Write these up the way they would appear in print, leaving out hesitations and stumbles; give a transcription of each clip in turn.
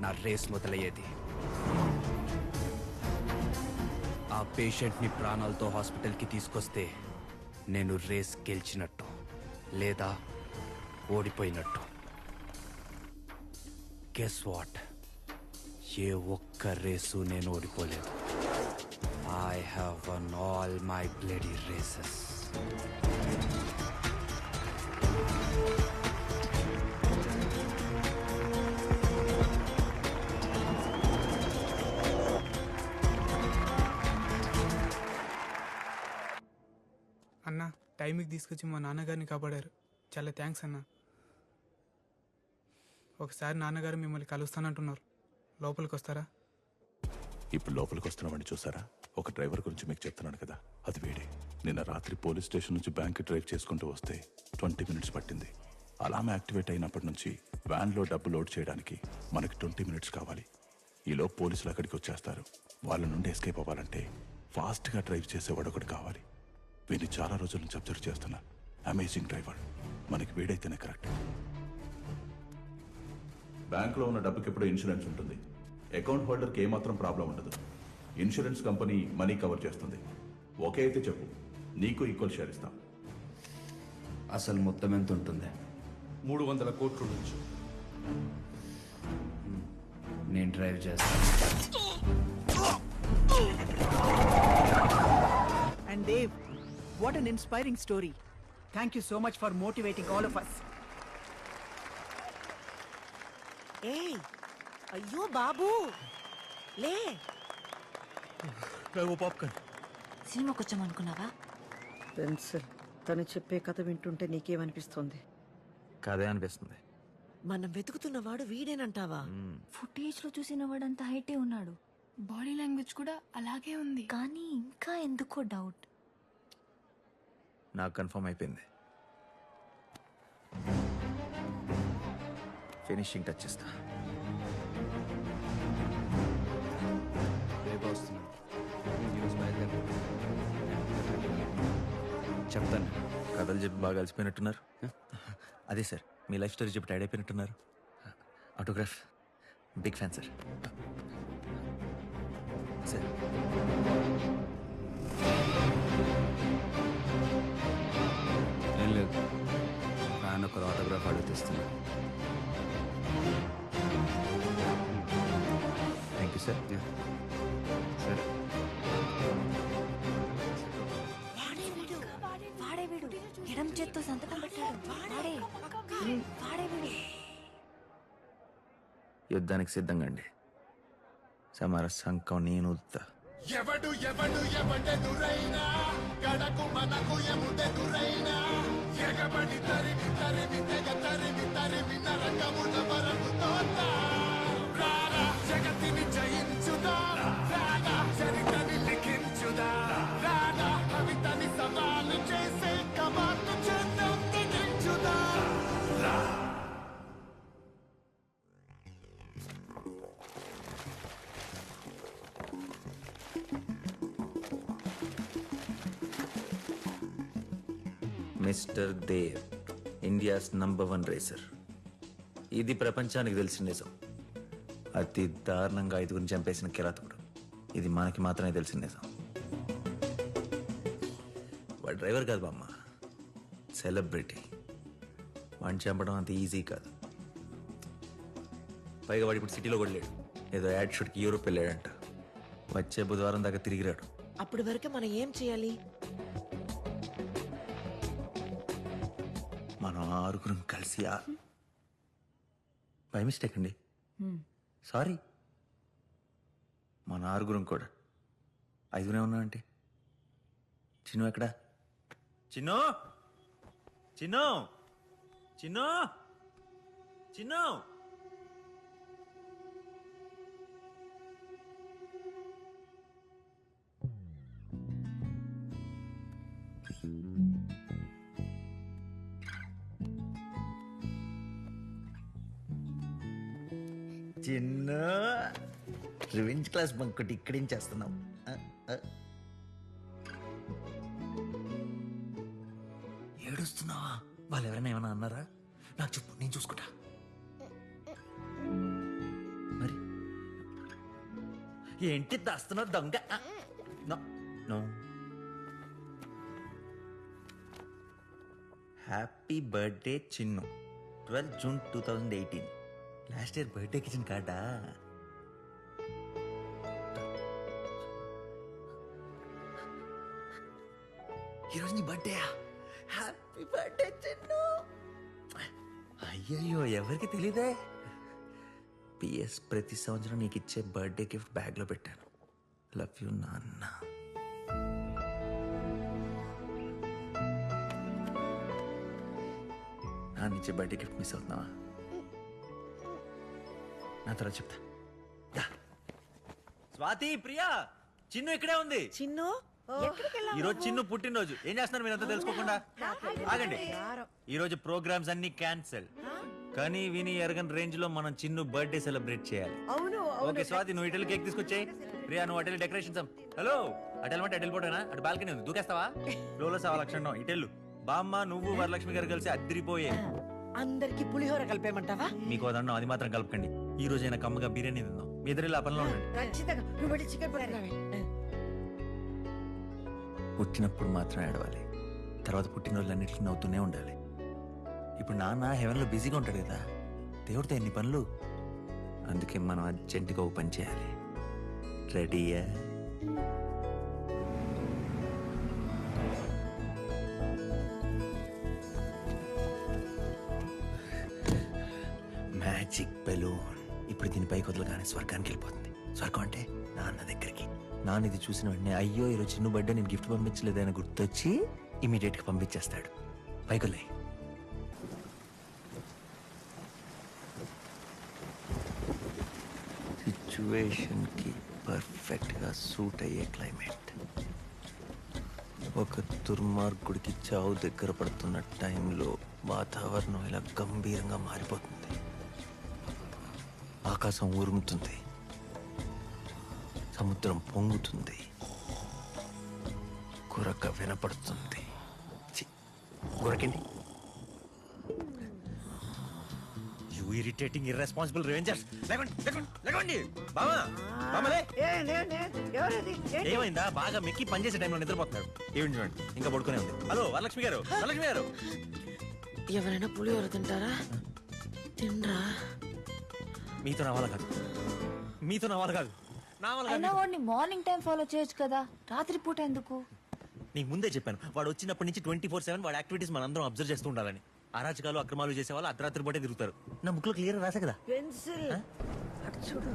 నా రేస్ మొదలయ్యేది. ఆ పేషెంట్ని ప్రాణాలతో హాస్పిటల్కి తీసుకొస్తే నేను రేస్ గెలిచినట్టు లేదా ఓడిపోయినట్టు. Guess what? ఏ ఒక్క రేసు నేను ఓడిపోలేదు. I have won all my bloody races. అన్న, టైంకి తీసుకొచ్చి మా నాన్నగారిని కాపాడారు. చాలా థ్యాంక్స్ అన్న. ఒకసారి నాన్నగారు మిమ్మల్ని కలుస్తానంటున్నారు. లోపలికి వస్తారా? ఇప్పుడు లోపలికి వస్తున్నామని చూసారా? ఒక డ్రైవర్ గురించి మీకు చెప్తున్నాను కదా, అది వీడే. నిన్న రాత్రి పోలీస్ స్టేషన్ నుంచి బ్యాంక్ డ్రైవ్ చేసుకుంటూ వస్తే 20 మినిట్స్ పట్టింది. అలారం యాక్టివేట్ అయినప్పటి నుంచి వ్యాన్లో డబ్బు లోడ్ చేయడానికి మనకి 20 మినిట్స్ కావాలి. ఈలో పోలీసులు అక్కడికి వచ్చేస్తారు. వాళ్ళ నుండి ఎస్కేప్ అవ్వాలంటే ఫాస్ట్గా డ్రైవ్ చేసేవాడు ఒకటి కావాలి. వీడిని చాలా రోజుల నుంచి అబ్జర్వ్ చేస్తున్నా. Amazing driver. మనకి వీడైతేనే కరెక్ట్. బ్యాంకులో ఉన్న డబ్బుకి ఎప్పుడూ ఇన్సూరెన్స్ ఉంటుంది. అకౌంట్ హోల్డర్కి ఏమాత్రం ప్రాబ్లం ఉండదు. ఇన్సూరెన్స్ కంపెనీ మనీ కవర్ చేస్తుంది. ఓకే అయితే చెప్పు, నీకు ఈక్వల్ షేర్ ఇస్తాం. అసలు మొత్తం ఎంత ఉంటుంది? 300 కోట్ల నుంచి. నేను డ్రైవ్ చేస్తాను. And Dave, what an inspiring story. Thank you so much for motivating all of us. ఏయ్, అయ్యో బాబు, లే. సినిమాకి వచ్చామనుకున్నావా? పెన్సిల్, తను చెప్పే కథ వింటుంటే నీకేమనిపిస్తుంది? కదే అనిపిస్తుంది. మనం వెతుకుతున్నవాడు వీడేనంటావా? ఫుటేజ్ లో చూసిన వాడంత హైటే ఉన్నాడు. బాడీ లాంగ్వేజ్ కూడా అలాగే ఉంది. కానీ ఇంకా ఎందుకో డౌట్. నాకు కన్ఫర్మ్ అయిపోయింది. ఫినిషింగ్ టచ్ ఇస్తా. రేపు వస్తున్నాను. న్యూస్ బయలుదేరు. చెప్తాను. కథలు చెప్పి బాగా కలిసిపోయినట్టున్నారు. అదే సార్, మీ లైఫ్ స్టోరీ చెప్పి టైడ్ అయిపోయినట్టున్నారు. Autograph. Big fan sir. Sir ఏం లేదు, ఫ్యాన్ ఒకరు ఆటోగ్రాఫ్ అడుగుతున్నా. Thank you sir. సరే. వాడే వీడు ఎడం చేత్తో సంతకం పెట్టాడు. వాడే వీడు. యుద్ధానికి సిద్ధంగా అండి. సమర సంకం నేను ఊదుతా. ఎవడు ఎవడెదురైనా గడకు మనకు ఎముడెదురైనా ఎగబడి తరిమి తరిమి తెగ తరిమి నరకముల వరకు తోతా. రారా జగతిని జయించుదా, రారా చరితని లిఖించుదా, రారా కవితని సవాలు చేసే కమాతు చేద్దాం తెగించుదా. Mister Dev, India's number 1 racer. ఇది ప్రపంచానికి తెలిసిన నిజం. అతి దారుణంగా 5గురిని చంపేసిన కిరాతకుడు. ఇది మనకి మాత్రమే తెలిసిన నిజం. వాడు డ్రైవర్ కాదు బామ్మ, సెలబ్రిటీ. వాడిని చంపడం అంత ఈజీ కాదు. పైగా వాడు ఇప్పుడు సిటీలో కూడా లేడు. ఏదో యాడ్ షూట్కి యూరోప్ వెళ్ళాడంట. వచ్చే బుధవారం దాకా తిరిగి రాడు. అప్పటి వరకు మనం ఏం చేయాలి? మనం 6గురం కలిసి బై మిస్టేక్ అండి, సారీ. మన 6గురం కూడా 5గురే ఉన్నామంటే. చిన్ను ఎక్కడా? చిన్ను చిన్ను చిన్ను చిన్ను. చిన్న రివెంజ్ క్లాస్ బంకొట్టి ఇక్కడేం చేస్తున్నావు? ఏడుస్తున్నావా? వాళ్ళు ఎవరైనా ఏమైనా అన్నారా? నాకు చెప్పు, నేను చూసుకుంటా. మరి ఏంటి దాస్తున్నావు దొంగ? No no. Happy birthday Chinnu, 12 June 2018. Last year బర్త్డేకి ఇచ్చిన కార్డా? ఈరోజు నీ బర్త్డేయా? Happy birthday Chinnu. అయ్యయ్యో, ఎవరికి తెలీదే. పిఎస్, ప్రతి సంవత్సరం నీకు ఇచ్చే బర్త్డే గిఫ్ట్ బ్యాగ్లో పెట్టాను. లవ్ యూ నాన్న. నాన్న ఇచ్చే బర్త్డే గిఫ్ట్ మిస్ అవుతున్నావా? నా తర్వాత చెప్తా. దా. స్వాతి, ప్రియా, చిన్ను ఇక్కడే ఉంది. చిన్ను ఈ రోజు చిన్ను పుట్టినరోజు. ఏం చేస్తున్నారు మీరంతా తెలుసుకోకుండా? ఆగండి. ఈ రోజు ప్రోగ్రామ్స్ అన్ని క్యాన్సిల్. కానీ విని ఎరగని రేంజ్ లో మనం చిన్ను బర్త్డే సెలబ్రేట్ చేయాలి. ఓకే స్వాతి, నువ్వు ఇటెల్ కేక్ తీసుకొచ్చాయి. ప్రియా, నువ్వు అటెల్ డెకరేషన్స్. హలో, అటెల్ అంటే అటెల్ పోటేనా? అటు బాల్కనీ ఉంది, దూకేస్తావా? లోలో 1,00,000 ఇటెల్లు. బామ్మ, నువ్వు వరలక్ష్మి గారు కలిసి అద్దరిపోయే. అందరికి పులిహోర కలిపేమంటావా? మీకు అదన్నా అది మాత్రం కలపకండి. ఈ రోజు అయినా కమ్మగా బిర్యానీ తిందాం. మీ ఇద్దరు ఆ పనిలో ఉండండి. ఖచ్చితంగా నువ్వు వెళ్ళి చికెన్ పట్టుకురావే. పుట్టినప్పుడు మాత్రం ఏడవాలి, తర్వాత పుట్టినరోజులన్నిటికీ నవ్వుతూనే ఉండాలి. ఇప్పుడు నాన్న హెవెన్లో బిజీగా ఉంటాడు కదా, దేవుడితో ఎన్ని పనులు. అందుకే మనం అర్జెంటుగా ఓ పని చేయాలి. రెడీయా? Magic balloon. ఇప్పుడు దీని పైకి వదలగానే స్వర్గానికి వెళ్ళిపోతుంది. స్వర్గం అంటే నాన్న దగ్గరికి. నాన్న ఇది చూసిన వెంటనే అయ్యో ఈరోజు చిన్న బర్త్డే నేను గిఫ్ట్ పంపించలేదని గుర్తొచ్చి ఇమీడియట్గా పంపించేస్తాడు. పైకి సిచ్యువేషన్కి పర్ఫెక్ట్గా సూట్ అయ్యే క్లైమేట్. ఒక దుర్మార్గుడికి చావు దగ్గర పడుతున్న టైంలో వాతావరణం ఇలా గంభీరంగా మారిపోతుంది. ఆకాశం ఉరుముతుంది, సముద్రం పొంగుతుంది, గురక వినపడుతుంది. గురకండి. You irritating irresponsible rangers. లేకండి బావా, బామలే. ఏమైందా? బాగా మెక్కి పనిచేసే టైంలో నిద్రపోతున్నాడు. ఏమి చూడండి, ఇంకా పడుకునే ఉంది. హలో వరలక్ష్మి గారు, వరలక్ష్మి గారు. ఎవరైనా పులిహోర తింటారా? తినరా? మీతో నా వాళ్ళ కాదు, మీతో నా వాళ్ళ కాదు. అయినా వాడిని మార్నింగ్ టైం ఫాలో చేయొచ్చు కదా, రాత్రి పూట ఎందుకు? నీకు ముందే చెప్పాను, వాడు వచ్చినప్పటి నుంచి 24/7 వాడి యాక్టివిటీస్ మనందరం అబ్జర్వ్ చేస్తూ ఉండాలని. అరాచకాలు అక్రమాలు చేసే వాళ్ళు అర్ధరాత్రి పూటే తిరుగుతారు. నా బుక్ లో క్లియర్ రాసా కదా. పెన్సిల్ అటు చూడు.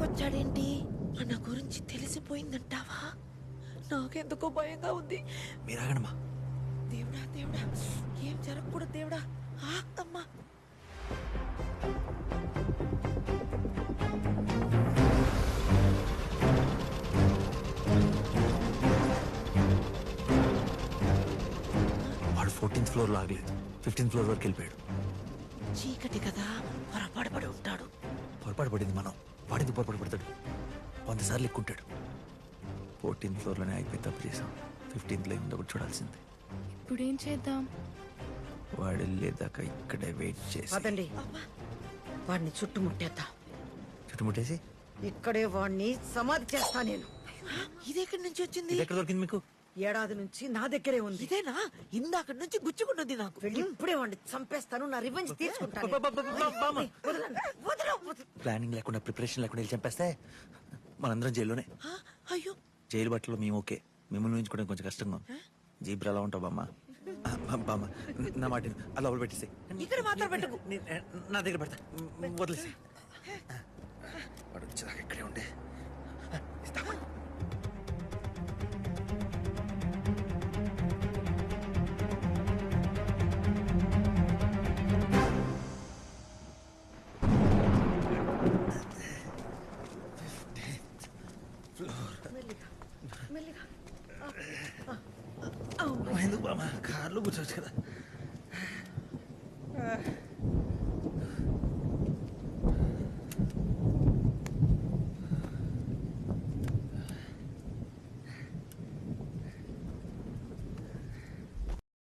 వచ్చాడేంటి? మన గురించి తెలిసిపోయిందంటావా? నాకెందుకో భయంగా ఉంది. మీరాగడమ్మా. దేవుడా దేవుడా, ఏం జరగకూడదు దేవుడా. అమ్మా, వాడు 14th floor లో ఆగలేదు, 15th floor వరకు వెళ్ళిపోయాడు. చీకటి కదా, పొరపాటు పడి ఉంటాడు. పొరపాటు పడింది మనం, వాడింది పొరపాటు పడతాడు. 100 సార్లు ఎక్కుంటాడు. 14th floor లోనే అయిపోయి తప్పు చేసాం. 15th లో ఏముందో కూడా చూడాల్సిందే. ఇప్పుడు ఏం చేద్దాం? వాడు వెళ్ళేదాకా ఇక్కడే వెయిట్ చేసి అదండి, వాడిని చుట్టుముట్టేద్దాం. చుట్టుముట్టేసి ఇక్కడే వాడిని సమాధి చేస్తా నేను. ఇది ఎక్కడి నుంచి వచ్చింది? ఇది ఎక్కడ దొరికింది మీకు? ఏడాది నుంచి నా దగ్గరే ఉంది. ఇదేనా? ఇందాక నుంచి గుచ్చుకుంటుంది నాకు. వెళ్ళి ఇప్పుడే వాడిని చంపేస్తాను, నా రివెంజ్ తీసుకుంటాను. ప్లానింగ్ లేకుండా, ప్రిపరేషన్ లేకుండా వెళ్ళి చంపేస్తే మనందరం జైల్లోనే. అయ్యో, జైలు బట్టలు మేము ఓకే, మిమ్మల్ని ఊహించుకోవడం కొంచెం కష్టంగా. జీబ్రా ఎలా ఉంటావు బామ్మ? బామ్మ నా మాట అలా లోపల పెట్టేసి. ఇక్కడ మాత్రం పెట్టుకు. నా దగ్గర పెడతా, వదిలేసి. వాడు వచ్చేదాకా ఇక్కడే ఉండే. మెల్లిగా మెల్లిగా ఎందుకు బామ్మ కార్లో కూర్చోవచ్చు కదా